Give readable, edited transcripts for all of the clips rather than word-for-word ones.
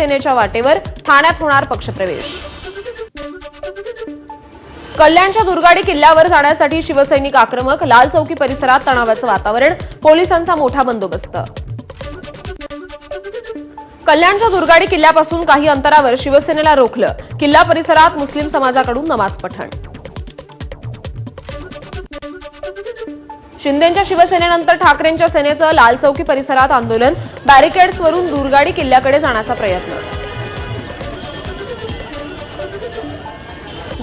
शिवसेनेच्या वाटेवर ठाण्यात होणार पक्षप्रवेश। कल्याणच्या दुर्गाडी किल्ल्यावर जाण्यासाठी शिवसैनिक आक्रमक, लाल चौकी परिसरात तणावाचं वातावरण, पोलिसांचा मोठा बंदोबस्त। कल्याणच्या दुर्गाडी किल्ल्यापासून काही अंतरावर शिवसेनेला रोखलं, किल्ला परिसरात मुस्लिम समाजाकडून नमाज पठण। शिंदेंच्या शिवसेनेनंतर ठाकरेंच्या सेनेचं लाल चौकी परिसरात आंदोलन, बॅरिकेड्सवरून दुर्गाडी किल्ल्याकडे जाण्याचा प्रयत्न।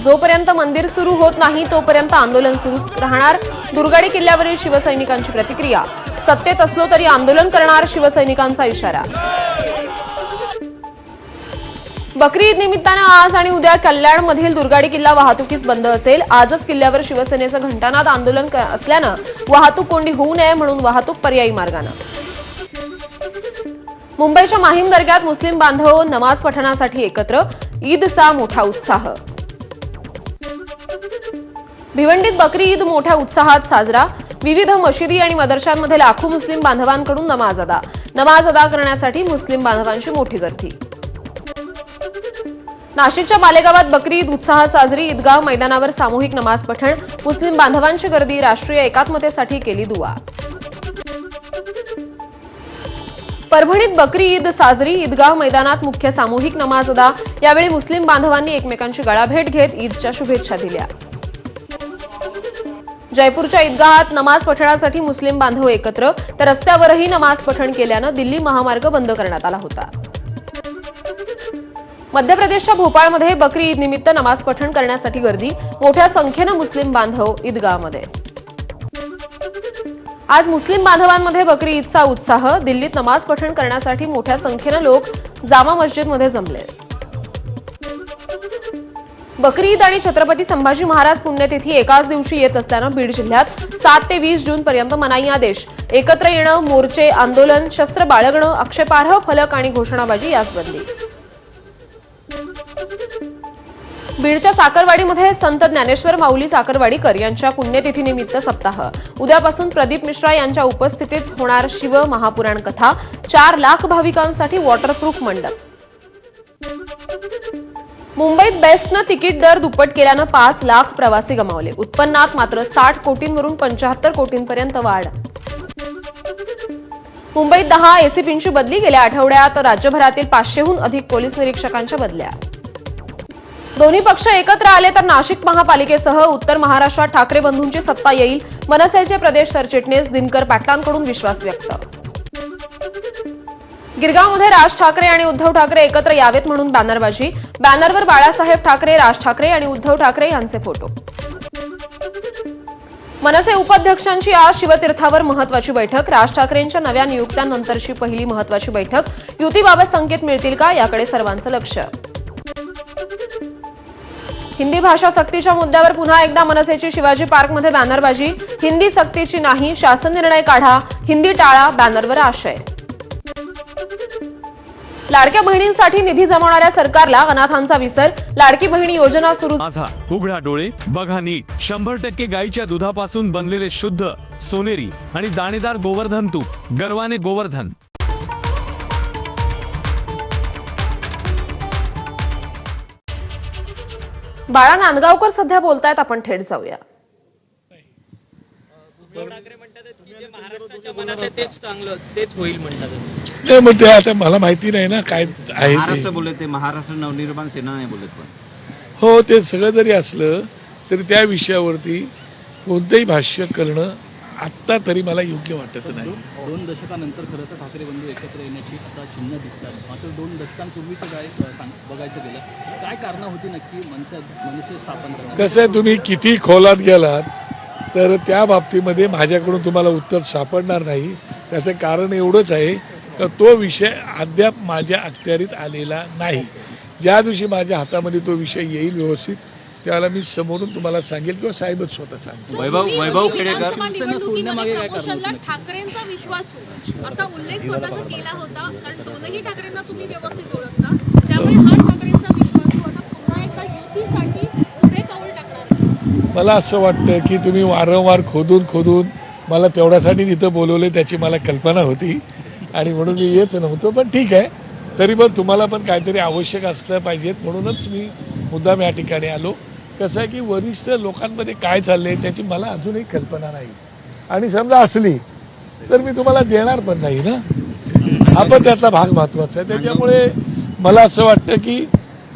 जोपर्यंत मंदिर सुरू होत नाही तोपर्यंत आंदोलन सुरूच राहणार, दुर्गाडी किल्ल्यावरील शिवसैनिकांची प्रतिक्रिया। सत्तेत असलो तरी आंदोलन करणार, शिवसैनिकांचा इशारा। बकरी ईद निमित्तानं आज आणि उद्या कल्याणमधील दुर्गाडी किल्ला वाहतुकीस बंद असेल। आजच किल्ल्यावर शिवसेनेचं घंटानाद आंदोलन असल्यानं वाहतूक कोंडी होऊ नये म्हणून वाहतूक पर्यायी मार्गानं। मुंबईच्या माहीम दर्ग्यात मुस्लिम बांधव नमाज पठणासाठी एकत्र, ईदचा मोठा उत्साह। भिवंडीत बकरी ईद मोठ्या उत्साहात साजरा, विविध मशिदी आणि मदरशांमध्ये लाखो मुस्लिम बांधवांकडून नमाज अदा करण्यासाठी मुस्लिम बांधवांची मोठी गर्दी। नाशिकच्या मालेगावात बकरी ईद उत्साहात साजरी, ईदगाह मैदानावर सामूहिक नमाज पठण, मुस्लिम बांधवांची गर्दी, राष्ट्रीय एकात्मतेसाठी केली दुआ। परभणीत बकरी ईद साजरी, ईदगाह मैदानात मुख्य सामूहिक नमाज अदा, यावेळी मुस्लिम बांधवांनी एकमेकांची गळाभेट घेत ईदच्या शुभेच्छा दिल्या। जयपूरच्या ईदगाहात नमाज पठणासाठी मुस्लिम बांधव एकत्र, तर रस्त्यावरही नमाज पठण केल्यानं दिल्ली महामार्ग बंद करण्यात आला होता। मध्य प्रदेशच्या भोपाळमध्ये बकरी ईद निमित्त नमाज पठण करण्यासाठी गर्दी, मोठ्या संख्येनं मुस्लिम बांधव ईदगाहमध्ये। आज मुस्लिम बांधवांमध्ये बकरी ईदचा उत्साह, दिल्लीत नमाज पठण करण्यासाठी मोठ्या संख्येनं लोक जामा मस्जिदमध्ये जमले। बकरी ईद आणि छत्रपती संभाजी महाराज पुण्यतिथी एकाच दिवशी येत असल्यानं बीड जिल्ह्यात 7 ते 20 जूनपर्यंत मनाई आदेश, एकत्र येणं, मोर्चे, आंदोलन, शस्त्र बाळगणं, आक्षेपार्ह फलक आणि घोषणाबाजी यास बंदी। बीडच्या साखरवाडीमध्ये संत ज्ञानेश्वर माऊली साखरवाडीकर यांच्या पुण्यतिथीनिमित्त सप्ताह, उद्यापासून प्रदीप मिश्रा यांच्या उपस्थितीत होणार शिव महापुराण कथा, 4 लाख भाविकांसाठी वॉटरप्रूफ मंडप। मुंबईत बेस्टनं तिकीट दर दुप्पट केल्यानं 5 लाख प्रवासी गमावले, उत्पन्नात मात्र 60 कोटींवरून 75 कोटींपर्यंत वाढ। मुंबईत 10 एसीपींची बदली, गेल्या आठवड्यात राज्यभरातील 500हून अधिक पोलीस निरीक्षकांच्या बदल्या। दोन्ही पक्ष एकत्र आले तर नाशिक महापालिकेसह उत्तर महाराष्ट्रात ठाकरे बंधूंची सत्ता येईल, मनसेचे प्रदेश सरचिटणीस दिनकर पाटलांकडून विश्वास व्यक्त। गिरगावमध्ये राज ठाकरे आणि उद्धव ठाकरे एकत्र यावेत म्हणून बॅनरबाजी, बॅनरवर बाळासाहेब ठाकरे, राज ठाकरे आणि उद्धव ठाकरे यांचे फोटो। मनसे उपाध्यक्षांची आज शिवतीर्थावर महत्वाची बैठक, राज ठाकरेंच्या नव्या नियुक्त्यांनंतरची पहिली महत्वाची बैठक, युतीबाबत संकेत मिळतील का याकडे सर्वांचं लक्ष। हिंदी भाषा सक्तीच्या मुद्द्यावर पुन्हा एकदा मनसेची शिवाजी पार्कमध्ये बॅनरबाजी, हिंदी सक्तीची नाही, शासन निर्णय काढा, हिंदी टाळा, बॅनरवर आशय। लाडक्या बहिणींसाठी निधी जमवणाऱ्या सरकारला अनाथांचा विसर, लाडकी बहिणी योजना सुरू। माझा उघडा डोळे बघा नीट, 100% गाईच्या दुधापासून बनलेले शुद्ध सोनेरी आणि दाणेदार गोवर्धन तूप, गर्वाने गोवर्धन। बाळा नांदगावकर सध्या बोलतायत, आपण थेट जाऊया। उद्धव ठाकरे म्हणतात की जे महाराष्ट्राच्या मनात आहे तेच चांगलं, तेच होईल म्हणतात। नाही, मग ते आता मला माहिती नाही ना काय आहे महाराष्ट्र ते। बोलत ते महाराष्ट्र नवनिर्माण सेना नाही बोलत पण हो, ते सगळं जरी असलं तरी त्या विषयावरती कोणतंही भाष्य करणं आत्ता तरी मला योग्य वाटत नाही। 2 दशकानंतर खरं तर ठाकरे बंधू एकत्र येण्याची आता चिन्ह दिसतात, मात्र 2 दशकांपूर्वीचं काय बघायचं गेलं काय कारणं होती नक्की मनसे स्थापन करण्यात? कसं आहे, तुम्ही किती खोलात गेलात तर त्या बाबतीमध्ये माझ्याकडून तुम्हाला उत्तर सापडणार नाही। त्याचं कारण एवढंच आहे की तो विषय अद्याप माझ्या अखत्यारीत आलेला नाही। ज्या दिवशी माझ्या हातामध्ये तो विषय येईल व्यवस्थित, त्याला मी समोरून तुम्हाला सांगेल किंवा साहेबच स्वतः सांगेल। वैभव खेडेकर ठाकरेंचा विश्वासू असा उल्लेख स्वतःचा केला होता, कारण दोनही ठाकरेंना तुम्ही व्यवस्थित ओळखता, त्यामुळे हा ठाकरेंचा विश्वासू आता पुन्हा एकदा युतीसाठी पुढे पाऊल टाकणार। मला असं वाटतं की तुम्ही वारंवार खोदून मला तेवढ्यासाठी तिथं बोलवले, त्याची मला कल्पना होती आणि म्हणून मी येत नव्हतो, पण ठीक आहे, तरी पण तुम्हाला पण काहीतरी आवश्यक असलं पाहिजेत म्हणूनच मी मुद्दाम या ठिकाणी आलो. कसं आहे की वरिष्ठ लोकांमध्ये काय चाललंय त्याची मला अजूनही कल्पना नाही, आणि समजा असली तर मी तुम्हाला देणार पण नाही ना. हा पण त्याचा भाग महत्वाचा आहे. त्याच्यामुळे मला असं वाटतं की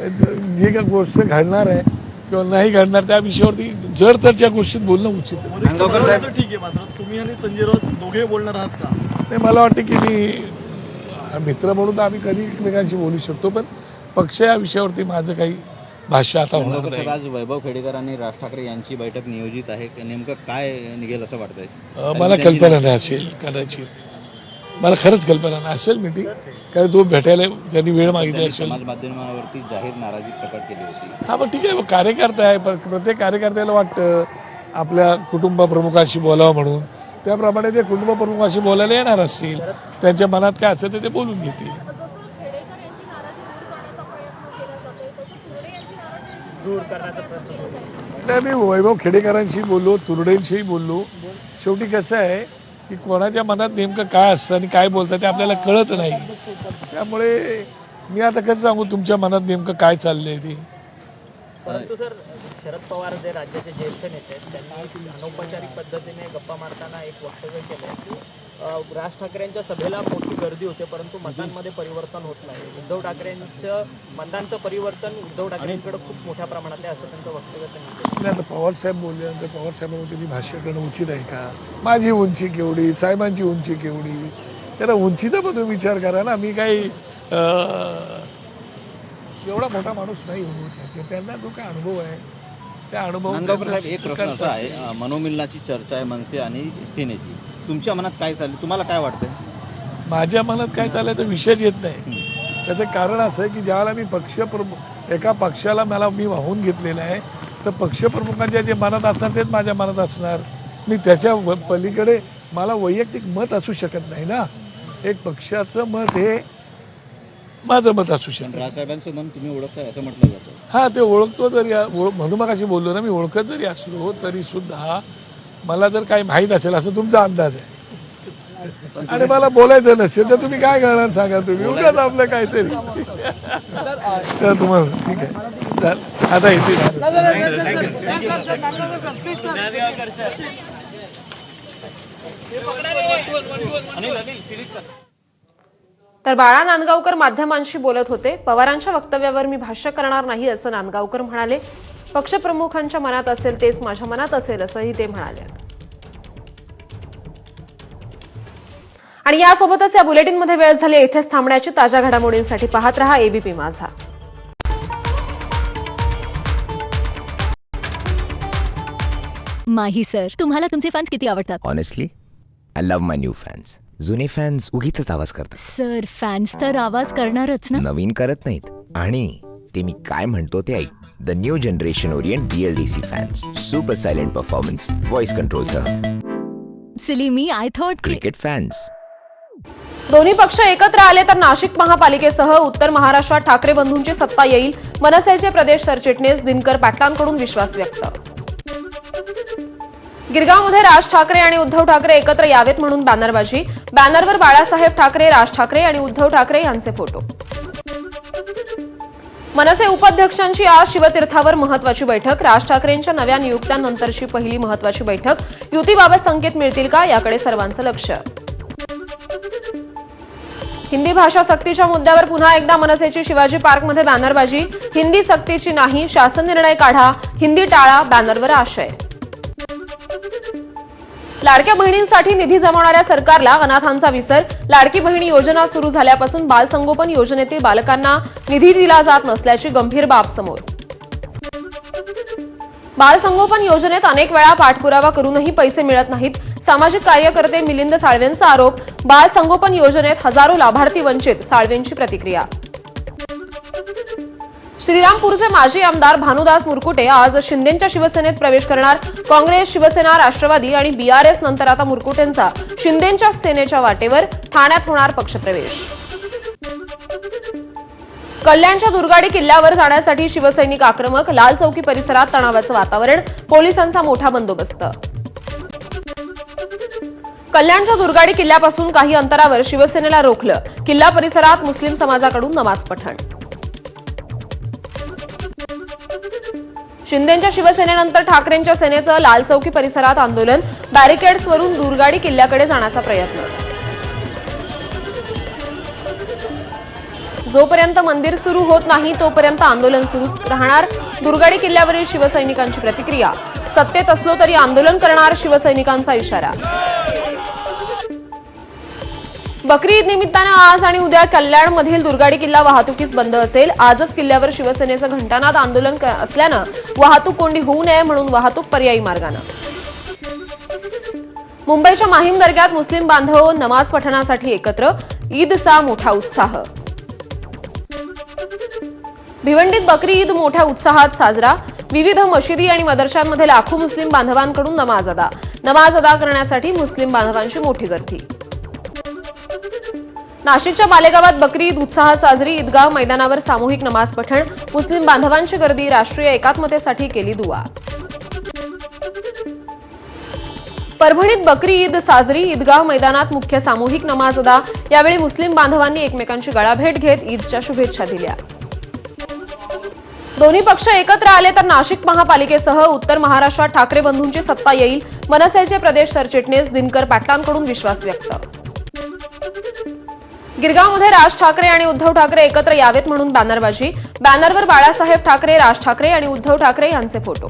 जी काही गोष्ट घडणार आहे किंवा नाही घडणार त्या विषयावरती जर तर त्या गोष्टीत बोलणं उचित आहे. नांदगावकर साहेब, ठीक आहे, मात्र तुम्ही आणि संजय राऊत दोघे बोलणार आहात का? नाही, मला वाटतं की मी मित्र म्हणून तर आम्ही कधी एकमेकांशी बोलू शकतो, पण पक्ष या विषयावरती माझं काही भाष्य आता होणार नांदगावकर साहेब, नाही. आज वैभव खेडेकर आणि राज ठाकरे यांची बैठक नियोजित आहे. नेमकं काय निघेल असं वाटतंय? मला कल्पना नाही असेल, कदाचित मला खरंच कल्पना नाही असेल मीटिंग, कारण तो भेटायला त्यांनी वेळ मागितली त्यांनी असेल. समाज माध्यमावरती जाहीर नाराजी प्रकट केली होती. हा, पण ठीक आहे, कार्यकर्ता आहे, पण प्रत्येक कार्यकर्त्याला वाटतं आपल्या कुटुंब प्रमुखाशी बोलावं म्हणून, त्याप्रमाणे ते कुटुंब प्रमुखाशी बोलायला येणार असतील, त्यांच्या मनात काय असेल तर ते बोलून घेतील. जसं खेडेकर यांची नाराजी दूर करण्याचा प्रयत्न केला जातोय, तसं तुरडे यांची नाराजी दूर करण्याचा प्रयत्न केला जातोय. नाही, मी वैभव खेडेकरांशी बोललो, तुरडेंशीही बोललो. शेवटी कसं आहे की कोणाच्या मनात नेमकं काय असतं आणि काय बोलतं ते आपल्याला कळत नाही. त्यामुळे मी आता कसं सांगू तुमच्या मनात नेमकं काय चाललंय ते. परंतु सर, शरद पवार जे राज्याचे ज्येष्ठ नेते आहेत त्यांनी अनौपचारिक पद्धतीने गप्पा मारताना एक वक्तव्य केलं की राज ठाकरेंच्या सभेला मोठी गर्दी होते परंतु मतांमध्ये परिवर्तन होत नाही. उद्धव ठाकरेंचं मतांचं परिवर्तन उद्धव ठाकरेंकडे खूप मोठ्या प्रमाणात आहे असं त्यांचं वक्तव्य त्यांनी केलं. नाही, आता पवारसाहेब बोलल्यानंतर पवारसाहेबांवर त्यांनी भाष्य करणं उचित आहे का? माझी उंची केवढी, साहेबांची उंची केवढी, त्याला उंचीचा पण तुम्ही विचार करा ना. मी काही एवढा मोठा माणूस नाही होऊ शकतो, त्यांना जो काय अनुभव आहे त्या अनुभव. नांदगावकर साहेब, एक प्रश्न असा आहे, मनोमिलनाची चर्चा आहे मनसे आणि सेनेची. तुमच्या मनात काय चालली, तुम्हाला काय वाटतंय? माझ्या मनात काय चाललंय तर विषयच येत नाही. त्याचं कारण असं आहे की ज्यावेळेला मी पक्षप्रमुख एका पक्षाला मी वाहून घेतलेलं आहे तर पक्षप्रमुखांच्या जे मनात असणार तेच माझ्या मनात असणार. मी त्याच्या पलीकडे मला वैयक्तिक मत असू शकत नाही ना. एक पक्षाचं मत हे माझं मत असू शकतं. राजसाहेबांचं मन तुम्ही ओळखताय असं म्हटलं जातं. हा, ते ओळखतो जरी म्हणून मग अशी बोललो ना, मी ओळखत जरी असलो तरी सुद्धा मला जर काही माहीत असेल असं तुमचा अंदाज आहे आणि मला बोलायचं नसेल तर तुम्ही काय करणार सांगा. तुम्ही उगाच आपलं काहीतरी तर तुम्हाला ठीक आहे. चल, आता इथे तर बाळा नांदगावकर माध्यमांशी बोलत होते. पवारांच्या वक्तव्यावर मी भाष्य करणार नाही असं नांदगावकर म्हणाले. पक्षप्रमुखांच्या मनात असेल तेच माझ्या मनात असेल असंही ते म्हणाले. आणि यासोबतच या बुलेटिनमध्ये वेळ झाली इथेच थांबण्याची. ताज्या घडामोडींसाठी पाहत रहा एबीपी माझा. माही सर, तुम्हाला तुमचे फॅन्स किती आवडतात? Honestly I love my new fans. जुने फॅन्स उगीच आवाज करतात. सर, फॅन्स तर आवाज करणारच ना. नवीन करत नाहीत. आणि ते मी काय म्हणतो ते ऐक. The new generation Orient BLDC fans. Super silent performance, voice कंट्रोलसह. Silly me, I thought cricket fans. दोन्ही पक्ष एकत्र आले तर नाशिक महापालिकेसह उत्तर महाराष्ट्रात ठाकरे बंधूंची सत्ता येईल. मनसेचे प्रदेश सरचिटणीस दिनकर पाटलांकडून विश्वास व्यक्त. गिरगावमध्ये राज ठाकरे आणि उद्धव ठाकरे एकत्र यावेत म्हणून बॅनरबाजी. बॅनरवर बाळासाहेब ठाकरे, राज ठाकरे आणि उद्धव ठाकरे यांचे फोटो. मनसे उपाध्यक्षांची आज शिवतीर्थावर महत्वाची बैठक. राज ठाकरेंच्या नव्या नियुक्त्यांनंतरची पहिली महत्वाची बैठक. युतीबाबत संकेत मिळतील का याकडे सर्वांचं लक्ष. हिंदी भाषा सक्तीच्या मुद्द्यावर पुन्हा एकदा मनसेची शिवाजी पार्कमध्ये बॅनरबाजी. हिंदी सक्तीची नाही, शासन निर्णय काढा, हिंदी टाळा, बॅनरवर आशय. लाडक्या बहिणींसाठी निधी जमवणाऱ्या सरकारला अनाथांचा विसर. लाडकी बहिणी योजना सुरू झाल्यापासून बालसंगोपन योजनेतील बालकांना निधी दिला जात नसल्याची गंभीर बाब समोर. बालसंगोपन योजनेत अनेक वेळा पाठपुरावा करूनही पैसे मिळत नाहीत. सामाजिक कार्यकर्ते मिलिंद साळवेंचा आरोप. बालसंगोपन योजनेत हजारो लाभार्थी वंचित. साळवेंची प्रतिक्रिया. श्रीरामपूरचे माजी आमदार भानुदास मुरकुटे आज शिंदेंच्या शिवसेनेत प्रवेश करणार. काँग्रेस, शिवसेना, राष्ट्रवादी आणि BRS नंतर आता मुरकुटेंचा शिंदेंच्या सेनेच्या वाटेवर. ठाण्यात होणार पक्षप्रवेश. कल्याणच्या दुर्गाडी किल्ल्यावर जाण्यासाठी शिवसैनिक आक्रमक. लाल चौकी परिसरात तणावाचं वातावरण. पोलिसांचा मोठा बंदोबस्त. कल्याणच्या दुर्गाडी किल्ल्यापासून काही अंतरावर शिवसेनेला रोखलं. किल्ला परिसरात मुस्लिम समाजाकडून नमाज पठण. शिंदेंच्या शिवसेनेनंतर ठाकरेंच्या सेनेचं लाल चौकी परिसरात आंदोलन. बॅरिकेड्सवरून दुर्गाडी किल्ल्याकडे जाण्याचा प्रयत्न. जोपर्यंत मंदिर सुरू होत नाही तोपर्यंत आंदोलन सुरूच राहणार. दुर्गाडी किल्ल्यावरील शिवसैनिकांची प्रतिक्रिया. सत्तेत असलो तरी आंदोलन करणार, शिवसैनिकांचा इशारा. बकरी ईद निमित्तानं आज आणि उद्या कल्याणमधील दुर्गाडी किल्ला वाहतुकीस बंद असेल. आजच किल्ल्यावर शिवसेनेचं घंटानाद आंदोलन असल्यानं वाहतूक कोंडी होऊ नये म्हणून वाहतूक पर्यायी मार्गानं. मुंबईच्या माहीम दर्ग्यात मुस्लिम बांधव नमाज पठणासाठी एकत्र. ईदचा मोठा उत्साह. भिवंडीत बकरी ईद मोठ्या उत्साहात साजरा. विविध मशिदी आणि मदरशांमध्ये लाखो मुस्लिम बांधवांकडून नमाज अदा करण्यासाठी मुस्लिम बांधवांची मोठी गर्दी. नाशिकच्या मालेगावात बकरी ईद उत्साहात साजरी. ईदगाह मैदानावर सामूहिक नमाज पठण. मुस्लिम बांधवांची गर्दी. राष्ट्रीय एकात्मतेसाठी केली दुआ. परभणीत बकरी ईद साजरी. ईदगाह मैदानात मुख्य सामूहिक नमाज अदा. यावेळी मुस्लिम बांधवांनी एकमेकांची गळाभेट घेत ईदच्या शुभेच्छा दिल्या. दोन्ही पक्ष एकत्र आले तर नाशिक महापालिकेसह उत्तर महाराष्ट्रात ठाकरे बंधूंची सत्ता येईल. मनसेचे प्रदेश सरचिटणीस दिनकर पाटलांकडून विश्वास व्यक्त. गिरगावमध्ये राज ठाकरे आणि उद्धव ठाकरे एकत्र यावेत म्हणून बॅनरबाजी. बॅनरवर बाळासाहेब ठाकरे, राज ठाकरे आणि उद्धव ठाकरे यांचे फोटो.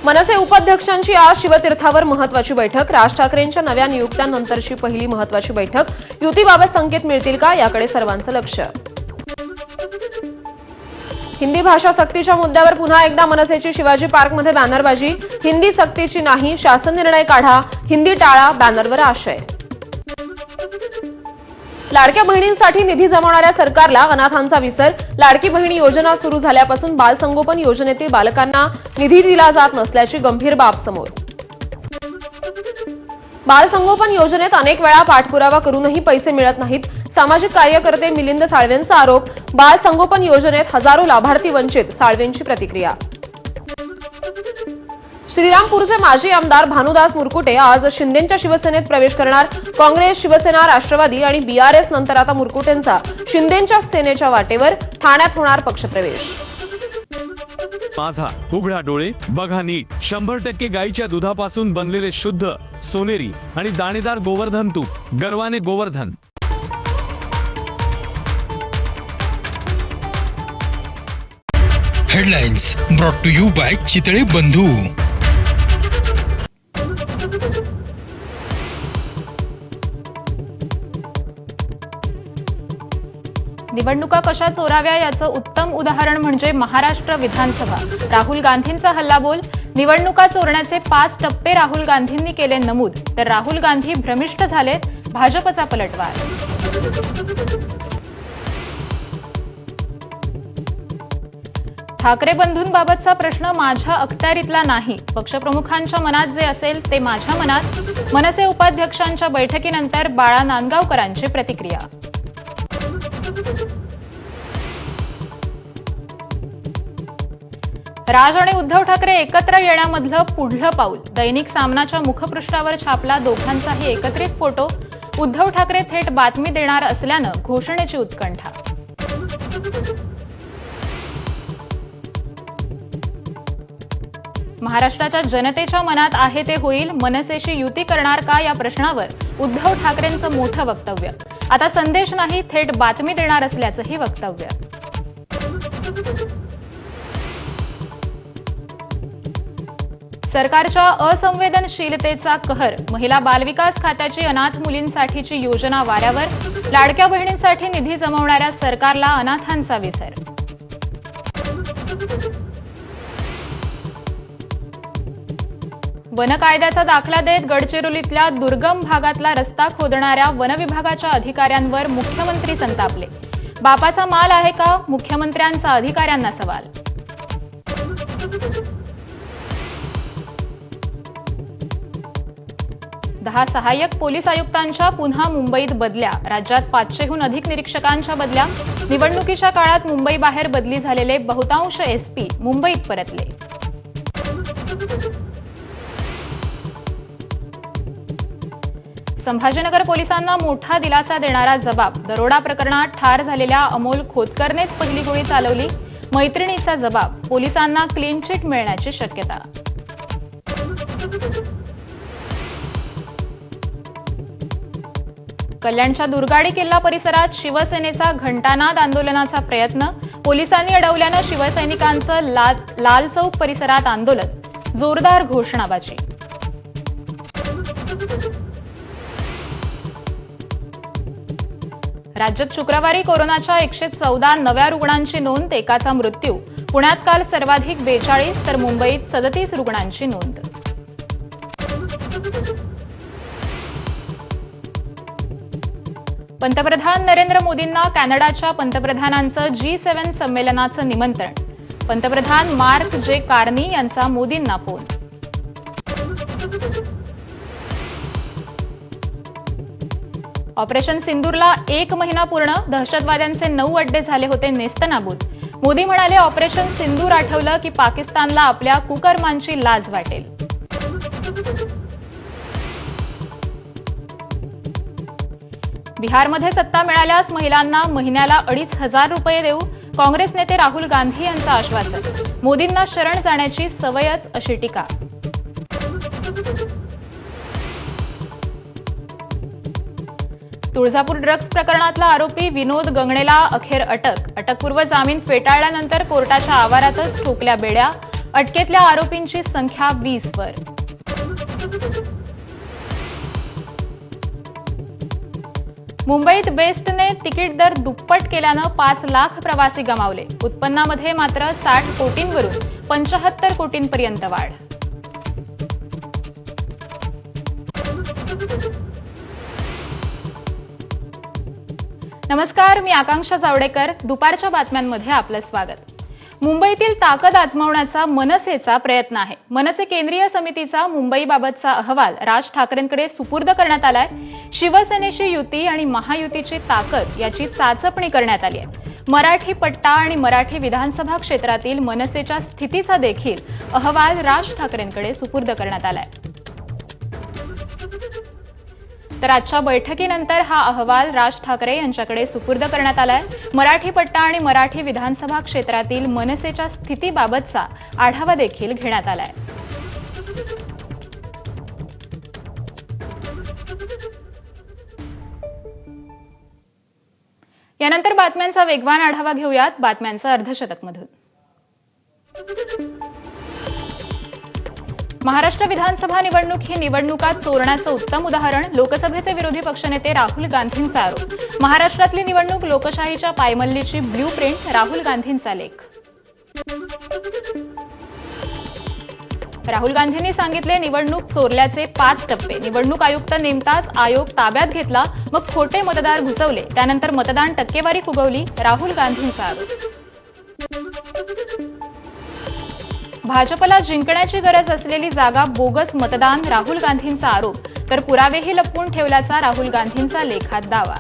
मनसे उपाध्यक्षांची आज शिवतीर्थावर महत्वाची बैठक. राज ठाकरेंच्या नव्या नियुक्त्यांनंतरची पहिली महत्वाची बैठक. युतीबाबत संकेत मिळतील का, याकडे सर्वांचं लक्ष. हिंदी भाषा सक्तीच्या मुद्द्यावर पुन्हा एकदा मनसेची शिवाजी पार्कमध्ये बॅनरबाजी. हिंदी सक्तीची नाही, शासन निर्णय काढा, हिंदी टाळा, बॅनरवर आशय. लाडक्या बहिणींसाठी निधी जमवणाऱ्या सरकारला अनाथांचा विसर. लाडकी बहिणी योजना सुरू झाल्यापासून बालसंगोपन योजनेतील बालकांना निधी दिला जात नसल्याची गंभीर बाब समोर. बालसंगोपन योजनेत अनेक वेळा पाठपुरावा करूनही पैसे मिळत नाहीत. सामाजिक कार्यकर्ते मिलिंद साळवेंचा आरोप. बालसंगोपन योजनेत हजारो लाभार्थी वंचित. साळवेंची प्रतिक्रिया. श्रीरामपूरचे माजी आमदार भानुदास मुरकुटे आज शिंदेंच्या शिवसेनेत प्रवेश करणार. काँग्रेस, शिवसेना, राष्ट्रवादी आणि बीआरएस नंतर आता मुरकुटेंचा शिंदेंच्या सेनेच्या वाटेवर. ठाण्यात होणार पक्षप्रवेश. माझा उघडा डोळे बघा नीट. 100% गाईच्या दुधापासून बनलेले शुद्ध सोनेरी आणि दाणेदार गोवर्धन तूप. गर्वाने Govardhan. Headlines brought to you by Chitale Bandhu. निवडणुका कशा चोराव्या याचं उत्तम उदाहरण म्हणजे महाराष्ट्र विधानसभा. राहुल गांधींचा हल्लाबोल. निवडणुका चोरण्याचे 5 टप्पे राहुल गांधींनी केले नमूद. तर राहुल गांधी भ्रमिष्ट झालेत. भाजपचा पलटवार. ठाकरे बंधूंबाबतचा प्रश्न माझ्या अखत्यारीतला नाही. पक्षप्रमुखांच्या मनात जे असेल ते माझ्या मनात. मनसे उपाध्यक्षांच्या बैठकीनंतर बाळा नांदगावकरांची प्रतिक्रिया. राज आणि उद्धव ठाकरे एकत्र येण्यामधलं पुढलं पाऊल. दैनिक सामनाच्या मुखपृष्ठावर छापला दोघांचाही एकत्रित फोटो. उद्धव ठाकरे थेट बातमी देणार असल्यानं घोषणेची उत्कंठा. महाराष्ट्राच्या जनतेच्या मनात आहे ते होईल. मनसेशी युती करणार का या प्रश्नावर उद्धव ठाकरेंचं मोठं वक्तव्य. आता संदेश नाही, थेट बातमी देणार असल्याचंही वक्तव्य. सरकारच्या असंवेदनशीलतेचा कहर. महिला बालविकास खात्याची अनाथ मुलींसाठीची योजना वाऱ्यावर. लाडक्या बहिणींसाठी निधी जमवणाऱ्या सरकारला अनाथांचा विसर. वन कायद्याचा दाखला देत गडचिरोलीतल्या दुर्गम भागातला रस्ता खोदणाऱ्या वनविभागाच्या अधिकाऱ्यांवर मुख्यमंत्री संतापले. बापाचा माल आहे का, मुख्यमंत्र्यांचा अधिकाऱ्यांना सवाल. दहा सहाय्यक पोलीस आयुक्तांच्या पुन्हा मुंबईत बदल्या. राज्यात 500हून अधिक निरीक्षकांच्या बदल्या. निवडणुकीच्या काळात मुंबईबाहेर बदली झालेले बहुतांश एसपी मुंबईत परतले. संभाजीनगर पोलिसांना मोठा दिलासा देणारा जबाब. दरोडा प्रकरणात ठार झालेल्या अमोल खोतकरनेच पहिली गोळी चालवली. मैत्रिणीचा जबाब. पोलिसांना क्लीन चिट मिळण्याची शक्यता. कल्याणच्या दुर्गाडी किल्ला परिसरात शिवसेनेचा घंटानाद आंदोलनाचा प्रयत्न. पोलिसांनी अडवल्यानं शिवसैनिकांचं लाल चौक परिसरात आंदोलन. जोरदार घोषणाबाजी. राज्यात शुक्रवारी कोरोनाच्या 114 नव्या रुग्णांची नोंद. एकाचा मृत्यू. पुण्यात काल सर्वाधिक 42 तर मुंबईत 37 रुग्णांची नोंद. पंतप्रधान नरेंद्र मोदींना कॅनडाच्या पंतप्रधानांचं G7 संमेलनाचं निमंत्रण. पंतप्रधान मार्क जे कार्नी यांचा मोदींना फोन. ऑपरेशन सिंदूरला 1 महिना पूर्ण. दहशतवाद्यांचे 9 अड्डे झाले होते नेस्तनाबूत. मोदी म्हणाले, ऑपरेशन सिंदूर आठवलं की पाकिस्तानला आपल्या कुकर्मांची लाज वाटेल. बिहारमध्ये सत्ता मिळाल्यास महिलांना महिन्याला 2,500 रुपये देऊ. काँग्रेस नेते राहुल गांधी यांचं आश्वासन. मोदींना शरण जाण्याची सवयच, अशी टीका. तुळजापूर ड्रग्ज प्रकरणातला आरोपी विनोद गंगणेला अखेर अटक. अटकपूर्व जामीन फेटाळल्यानंतर कोर्टाच्या आवारातच ठोकल्या बेड्या. अटकेतल्या आरोपींची संख्या 20 वर. मुंबईत बेस्टने तिकीट दर दुप्पट केल्यानं 5 लाख प्रवासी गमावले. उत्पन्नामध्ये मात्र 60 कोटींवरून 75 कोटींपर्यंत वाढ. नमस्कार, मी आकांक्षा जावडेकर. दुपारच्या बातम्यांमध्ये आपलं स्वागत. मुंबईतील ताकद आजमावण्याचा मनसेचा प्रयत्न आहे. मनसे केंद्रीय समितीचा मुंबईबाबतचा अहवाल राज ठाकरेंकडे सुपूर्द करण्यात आलाय. शिवसेनेची युती आणि महायुतीची ताकद याची चाचपणी करण्यात आली आहे. मराठी पट्टा आणि मराठी विधानसभा क्षेत्रातील मनसेच्या स्थितीचा देखील अहवाल राज ठाकरेंकडे सुपूर्द करण्यात आलाय. तर आजच्या बैठकीनंतर हा अहवाल राज ठाकरे यांच्याकडे सुपूर्द करण्यात आलाय. मराठी पट्टा आणि मराठी विधानसभा क्षेत्रातील मनसेच्या स्थितीबाबतचा आढावा देखील घेण्यात आलाय. यानंतर बातम्यांचा वेगवान आढावा घेऊयात. बातम्यांचं अर्धशतकमधून. महाराष्ट्र विधानसभा निवडणूक ही निवडणुका चोरण्याचं उत्तम उदाहरण. लोकसभेचे विरोधी पक्षनेते राहुल गांधींचा आरोप. महाराष्ट्रातली निवडणूक लोकशाहीच्या पायमल्लीची ब्ल्यूप्रिंट. राहुल गांधींचा लेख. राहुल गांधींनी सांगितले, निवडणूक चोरल्याचे 5 टप्पे. निवडणूक आयुक्त नेमताच आयोग ताब्यात घेतला, मग खोटे मतदार घुसवले, त्यानंतर मतदान टक्केवारी फुगवली. राहुल गांधींचा आरोप. भाजपला जिंकण्याची गरज असलेली जागा बोगस मतदान. राहुल गांधींचा आरोप. तर पुरावेही लपवून ठेवल्याचा राहुल गांधींचा लेखात दावा.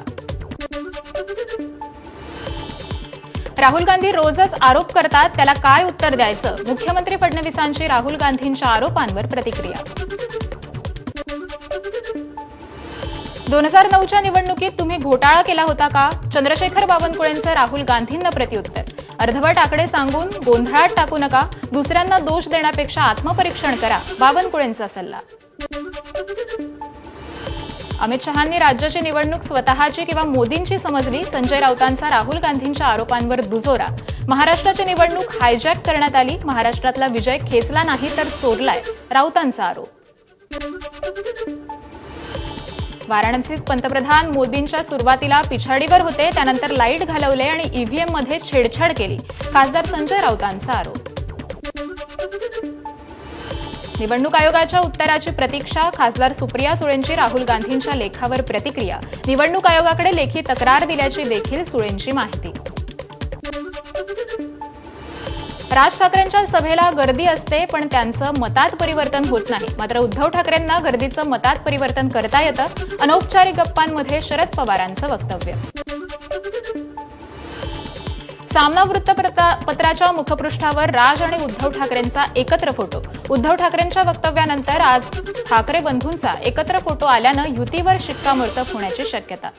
राहुल गांधी रोजच आरोप करतात, त्याला काय उत्तर द्यायचं? मुख्यमंत्री फडणवीसांची राहुल गांधींच्या आरोपांवर प्रतिक्रिया. 2009च्या निवडणुकीत तुम्ही घोटाळा केला होता का? चंद्रशेखर बावनकुळेंचं राहुल गांधींना प्रत्युत्तर. अर्धवट आकडे सांगून गोंधळात टाकू नका. दुसऱ्यांना दोष देण्यापेक्षा आत्मपरीक्षण करा. बावनकुळेंचा सल्ला. अमित शहांनी राज्याची निवडणूक स्वतःची किंवा मोदींची समजली. संजय राऊतांचा राहुल गांधींच्या आरोपांवर दुजोरा. महाराष्ट्राची निवडणूक हायजॅक करण्यात आली. महाराष्ट्रातला विजय खेचला नाही तर चोरलाय. राऊतांचा आरोप. वाराणसीत पंतप्रधान मोदींच्या सुरुवातीला पिछाडीवर होते, त्यानंतर लाईट घालवले आणि ईव्हीएममध्ये छेडछाड केली. खासदार संजय राऊतांचा आरोप. निवडणूक आयोगाच्या उत्तराची प्रतीक्षा. खासदार सुप्रिया सुळेंची राहुल गांधींच्या लेखावर प्रतिक्रिया. निवडणूक आयोगाकडे लेखी तक्रार दिल्याची देखील सुळेंची माहिती. राज ठाकरेंच्या सभेला गर्दी असते, पण त्यांचं मतात परिवर्तन होत नाही. मात्र उद्धव ठाकरेंना गर्दीचं मतात परिवर्तन करता येतं. अनौपचारिक गप्पांमध्ये शरद पवारांचं वक्तव्य. सामना वृत्तपत्राच्या मुखपृष्ठावर राज आणि उद्धव ठाकरेंचा एकत्र फोटो. उद्धव ठाकरेंच्या वक्तव्यानंतर आज ठाकरे बंधूंचा एकत्र फोटो आल्यानं युतीवर शिक्कामोर्तब होण्याची शक्यता.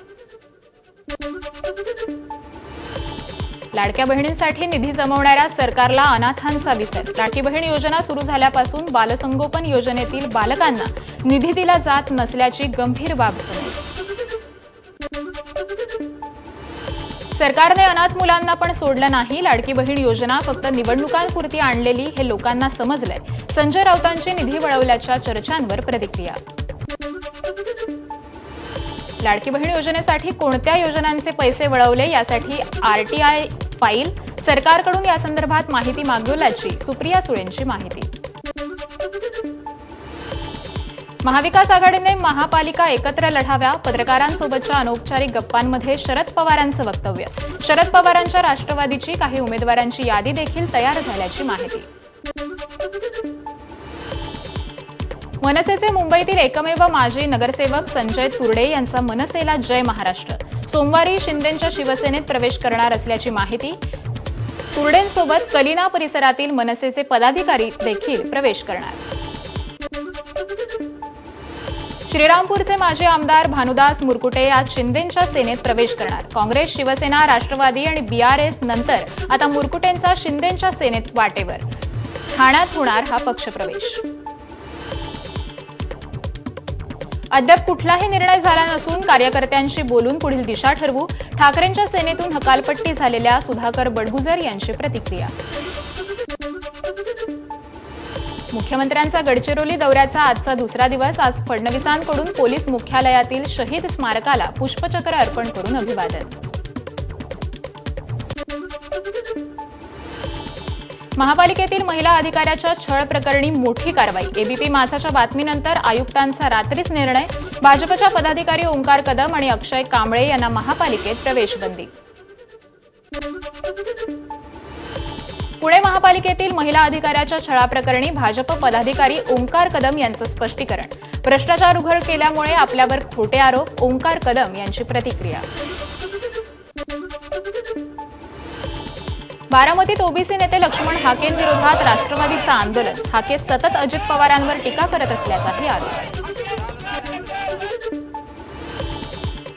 लाडक्या बहिणींसाठी निधी जमवणाऱ्या सरकारला अनाथांचा विसर. लाडकी बहीण योजना सुरू झाल्यापासून बालसंगोपन योजनेतील बालकांना निधी दिला जात नसल्याची गंभीर बाब समोर. सरकारने अनाथ मुलांना पण सोडलं नाही. लाडकी बहीण योजना फक्त निवडणुकांपुरती आणलेली हे लोकांना समजलंय. संजय राऊतांची निधी वळवल्याच्या चर्चांवर प्रतिक्रिया. लाडकी बहीण योजनेसाठी कोणत्या योजनांचे पैसे वळवले यासाठी आरटीआय फाईल. सरकारकडून यासंदर्भात माहिती मागवल्याची सुप्रिया सुळेंची माहिती. महाविकास आघाडीने महापालिका एकत्र लढाव्या. पत्रकारांसोबतच्या अनौपचारिक गप्पांमध्ये शरद पवारांचं वक्तव्य. शरद पवारांच्या राष्ट्रवादीची काही उमेदवारांची यादी देखील तयार झाल्याची माहिती. मनसेचे मुंबईतील एकमेव माजी नगरसेवक संजय तुर्डे यांचा मनसेला जय महाराष्ट्र. सोमवारी शिंदेंच्या शिवसेनेत प्रवेश करणार असल्याची माहिती. तुर्डेंसोबत कलिना परिसरातील मनसेचे पदाधिकारी देखील प्रवेश करणार. श्रीरामपूरचे माजी आमदार भानुदास मुरकुटे आज शिंदेंच्या सेनेत प्रवेश करणार. काँग्रेस, शिवसेना, राष्ट्रवादी आणि बीआरएस नंतर आता मुरकुटेंचा शिंदेंच्या सेनेत वाटेवर. ठाण्यात होणार हा पक्षप्रवेश. अद्याप कुठलाही निर्णय झाला नसून कार्यकर्त्यांशी बोलून पुढील दिशा ठरवू. ठाकरेंच्या सेनेतून हकालपट्टी झालेल्या सुधाकर बडगुजर यांची प्रतिक्रिया. मुख्यमंत्र्यांचा गडचिरोली दौऱ्याचा आजचा दुसरा दिवस. आज फडणवीसांकडून पोलीस मुख्यालयातील शहीद स्मारकाला पुष्पचक्र अर्पण करून अभिवादन. महापालिकेतील महिला अधिकाऱ्याच्या छळ प्रकरणी मोठी कारवाई. एबीपी माझाच्या बातमीनंतर आयुक्तांचा रात्रीच निर्णय. भाजपच्या पदाधिकारी ओंकार कदम आणि अक्षय कांबळे यांना महापालिकेत प्रवेशबंदी. पुणे महापालिकेतील महिला अधिकाऱ्याच्या छळाप्रकरणी भाजप पदाधिकारी ओंकार कदम यांचं स्पष्टीकरण. भ्रष्टाचार उघड केल्यामुळे आपल्यावर खोटे आरोप. ओंकार कदम यांची प्रतिक्रिया. बारामतीत ओबीसी नेते लक्ष्मण हाकेंविरोधात राष्ट्रवादीचं आंदोलन. हाके सतत अजित पवारांवर टीका करत असल्याचाही आरोप.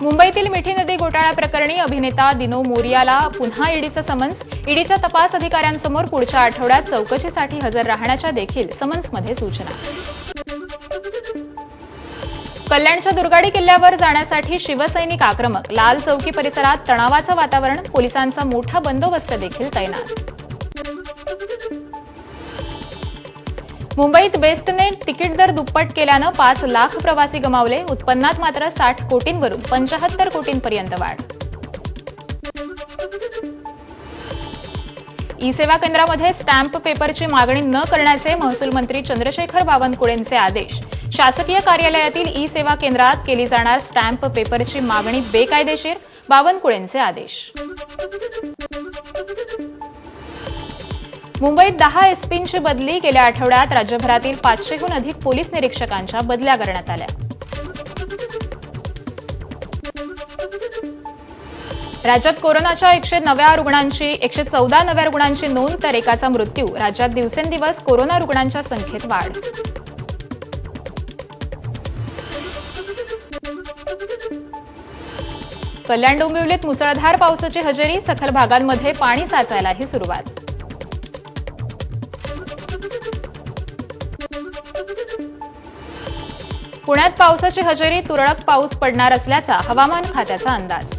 मुंबईतील मिठी नदी घोटाळा प्रकरणी अभिनेता दिनो मोरियाला पुन्हा ईडीचं समन्स. ईडीच्या तपास अधिकाऱ्यांसमोर पुढच्या आठवड्यात चौकशीसाठी हजर राहण्याच्या देखील समन्समध्ये सूचना. कल्याणच्या दुर्गाडी किल्ल्यावर जाण्यासाठी शिवसैनिक आक्रमक. लाल चौकी परिसरात तणावाचं वातावरण. पोलिसांचा मोठा बंदोबस्त देखील तैनात. मुंबईत बेस्टने तिकीट दर दुप्पट केल्यानं 5 लाख प्रवासी गमावले. उत्पन्नात मात्र 60 कोटींवरून 75 कोटींपर्यंत वाढ. ई सेवा केंद्रामध्ये स्टॅम्प पेपरची मागणी न करण्याचे महसूल मंत्री चंद्रशेखर बावनकुळेंचे आदेश. शासकीय कार्यालयातील ई सेवा केंद्रात केली जाणार स्टॅम्प पेपरची मागणी बेकायदेशीर. बावनकुळेंचे आदेश. मुंबईत 10 एसपींची बदली. गेल्या आठवड्यात राज्यभरातील 500हून अधिक पोलीस निरीक्षकांच्या बदल्या करण्यात आल्या. राज्यात कोरोनाच्या 114 नव्या रुग्णांची नोंद तर एकाचा मृत्यू. राज्यात दिवसेंदिवस कोरोना रुग्णांच्या संख्येत वाढ. कल्याण डोंबिवलीत मुसळधार पावसाची हजेरी. सखल भागांमध्ये पाणी साचायलाही सुरुवात. पुण्यात पावसाची हजेरी. तुरळक पाऊस पडणार असल्याचा हवामान खात्याचा अंदाज.